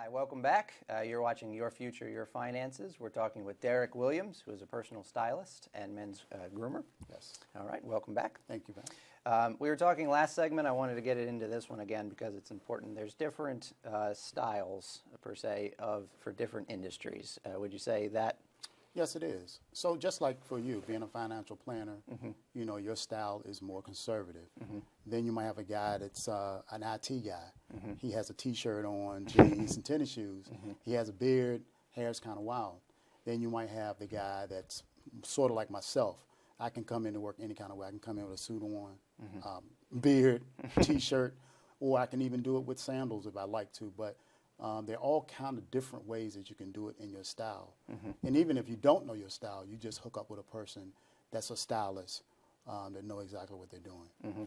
Hi, welcome back. You're watching Your Future, Your Finances. We're talking with Derek Williams, who is a personal stylist and men's groomer. Yes. All right, welcome back. Thank you, Ben. We were talking last segment. I wanted to get it into this one again because it's important. There's different styles, per se, for different industries. Would you say that? Yes, it is. So just like for you, being a financial planner, you know, your style is more conservative. Then you might have a guy that's an IT guy. He has a T-shirt on, jeans, and tennis shoes. He has a beard, hair's kind of wild. Then you might have the guy that's sort of like myself. I can come into work any kind of way. I can come in with a suit on, beard, T-shirt, or I can even do it with sandals if I like to. But there are all kind of different ways that you can do it in your style. And even if you don't know your style, you just hook up with a person that's a stylist that know exactly what they're doing.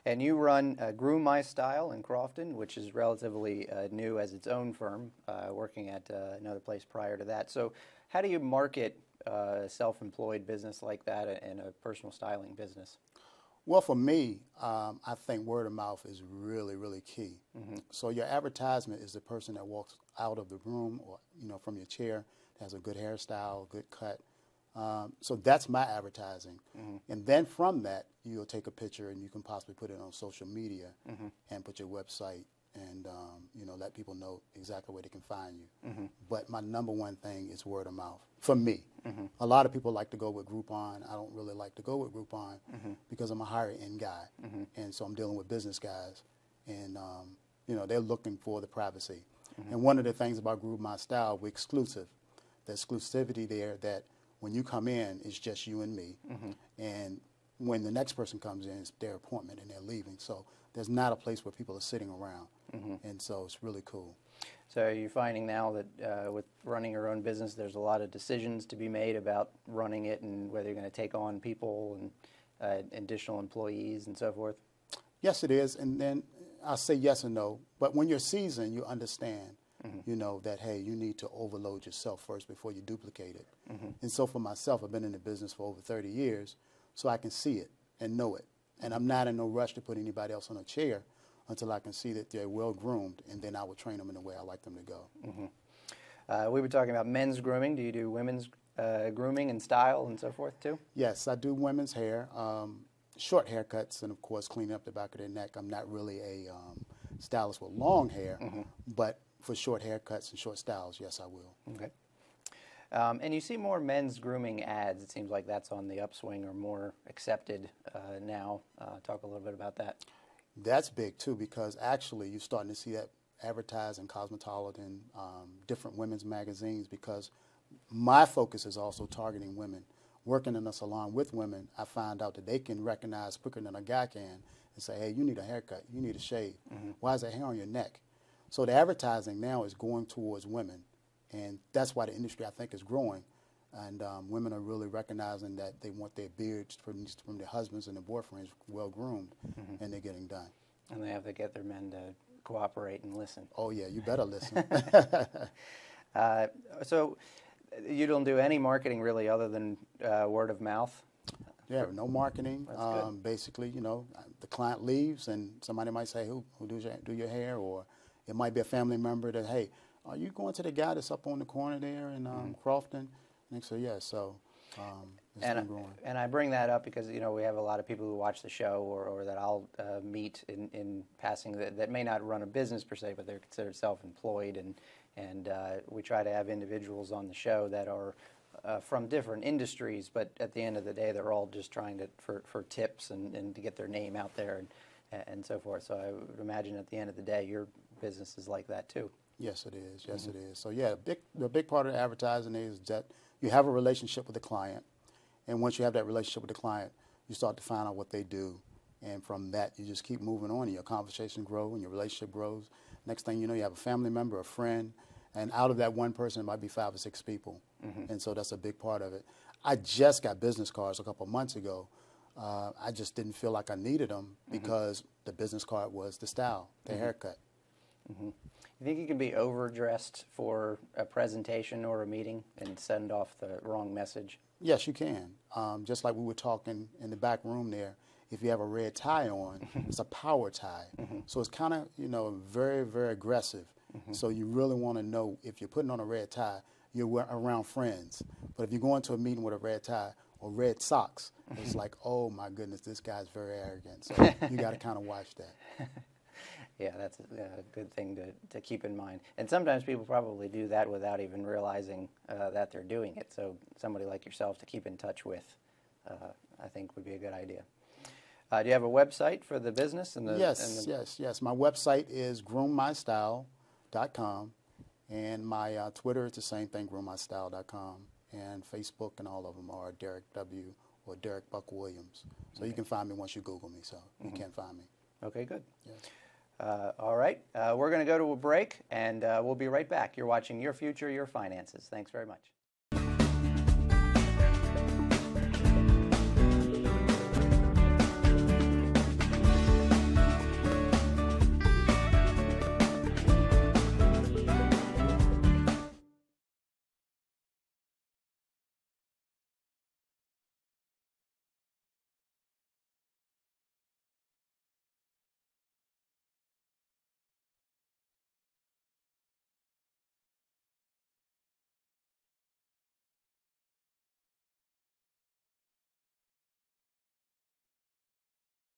And you run Groom My Style in Crofton, which is relatively new as its own firm, working at another place prior to that. So how do you market a self-employed business like that and a personal styling business? Well, for me, I think word of mouth is really, really key. So your advertisement is the person that walks out of the room or, you know, from your chair, has a good hairstyle, good cut. So that's my advertising. And then from that, you'll take a picture and you can possibly put it on social media and put your website and, you know, let people know exactly where they can find you. But my number one thing is word of mouth for me. A lot of people like to go with Groupon. I don't really like to go with Groupon because I'm a higher end guy. And so I'm dealing with business guys. And, you know, they're looking for the privacy. And one of the things about Groom My Style, we're exclusive. The exclusivity there that when you come in, it's just you and me. And when the next person comes in, it's their appointment and they're leaving. So there's not a place where people are sitting around. And so it's really cool. So are you finding now that with running your own business, there's a lot of decisions to be made about running it and whether you're going to take on people and additional employees and so forth? Yes, it is. And then I'll say yes and no. But when you're seasoned, you understand, you know, that, hey, you need to overload yourself first before you duplicate it. And so for myself, I've been in the business for over 30 years, so I can see it and know it. And I'm not in no rush to put anybody else on a chair until I can see that they're well groomed, and then I will train them in the way I like them to go. We were talking about men's grooming. Do you do women's grooming and style and so forth too? Yes, I do women's hair, short haircuts, and of course cleaning up the back of their neck. I'm not really a stylist with long hair, but for short haircuts and short styles, yes, I will. Okay. And you see more men's grooming ads. It seems like that's on the upswing or more accepted now. Talk a little bit about that. That's big too, because actually you're starting to see that advertised in Cosmopolitan, different women's magazines, because my focus is also targeting women. Working in a salon with women, I find out that they can recognize quicker than a guy can and say, hey, you need a haircut, you need a shave. Why is that hair on your neck? So the advertising now is going towards women, and that's why the industry, I think, is growing. And women are really recognizing that they want their beards from their husbands and their boyfriends well groomed, and they're getting done. And they have to get their men to cooperate and listen. Oh, yeah, you better listen. So you don't do any marketing really other than word of mouth? Yeah, no marketing. That's good. Basically, you know, the client leaves and somebody might say, who do your hair? Or it might be a family member that, hey, are you going to the guy that's up on the corner there in Crofton? And so, yeah, so it's been growing. And I bring that up because, you know, we have a lot of people who watch the show or that I'll meet in passing that may not run a business per se, but they're considered self-employed. And we try to have individuals on the show that are from different industries, but at the end of the day, they're all just trying to for tips and to get their name out there and so forth. So I would imagine at the end of the day, your business is like that too. Yes, it is. Yes, it is. So, yeah, the big part of the advertising is that you have a relationship with the client, and once you have that relationship with the client, you start to find out what they do, and from that, you just keep moving on, and your conversation grows, and your relationship grows. Next thing you know, you have a family member, a friend, and out of that one person, it might be 5 or 6 people, and so that's a big part of it. I just got business cards a couple of months ago. I just didn't feel like I needed them because the business card was the style, the haircut. You think you can be overdressed for a presentation or a meeting and send off the wrong message? Yes, you can. Just like we were talking in the back room there, if you have a red tie on, it's a power tie. So it's kind of, you know, very, very aggressive. So you really want to know if you're putting on a red tie, you're around friends. But if you go into a meeting with a red tie or red socks, it's like, oh my goodness, this guy's very arrogant. So you got to kind of watch that. Yeah, that's a good thing to keep in mind. And sometimes people probably do that without even realizing that they're doing it. So somebody like yourself to keep in touch with, I think would be a good idea. Do you have a website for the business? Yes. My website is groommystyle.com, and my Twitter is the same thing, groommystyle.com, and Facebook and all of them are Derek W. or Derek Buck Williams. So you can find me once you Google me, so you can find me. Okay, good. Yes. All right, we're going to go to a break, and we'll be right back. You're watching Your Future, Your Finances. Thanks very much.